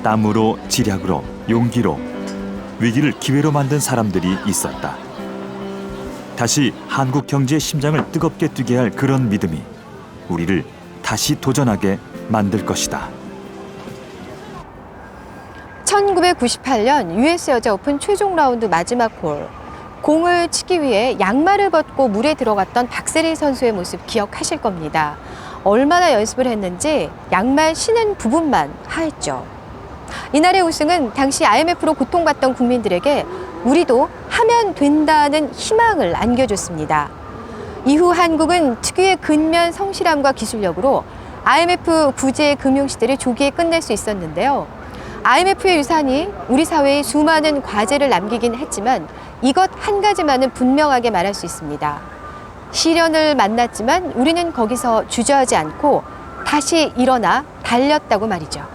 땀으로, 지략으로, 용기로 위기를 기회로 만든 사람들이 있었다. 다시 한국 경제의 심장을 뜨겁게 뛰게 할 그런 믿음이 우리를 다시 도전하게 만들 것이다. 1998년 US 여자 오픈 최종 라운드 마지막 홀. 공을 치기 위해 양말을 벗고 물에 들어갔던 박세리 선수의 모습 기억하실 겁니다. 얼마나 연습을 했는지 양말 신은 부분만 하였죠. 이날의 우승은 당시 IMF로 고통받던 국민들에게 우리도 하면 된다는 희망을 안겨줬습니다. 이후 한국은 특유의 근면 성실함과 기술력으로 IMF 구제 금융시대를 조기에 끝낼 수 있었는데요. IMF의 유산이 우리 사회에 수많은 과제를 남기긴 했지만 이것 한 가지만은 분명하게 말할 수 있습니다. 시련을 만났지만 우리는 거기서 주저하지 않고 다시 일어나 달렸다고 말이죠.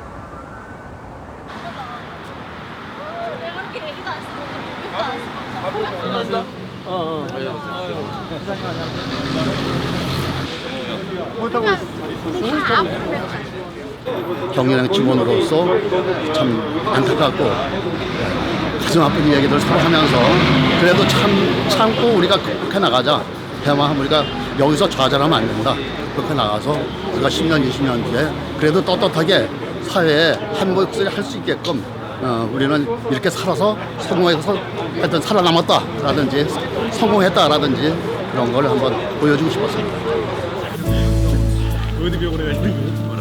경영 직원으로서 참 안타깝고 가슴 아픈 이야기들 서로 하면서 그래도 참고 우리가 그렇게 나가자. 해야만 우리가 여기서 좌절하면 안 된다. 그렇게 나가서 우리가 10년, 20년 뒤에 그래도 떳떳하게 사회에 한 몫을 할 수 있게끔 우리는 이렇게 살아서 성공해서 하여튼 살아남았다라든지 성공했다라든지 그런 걸 한번 보여주고 싶었습니다. 어디 병원에 가 있는 거예요?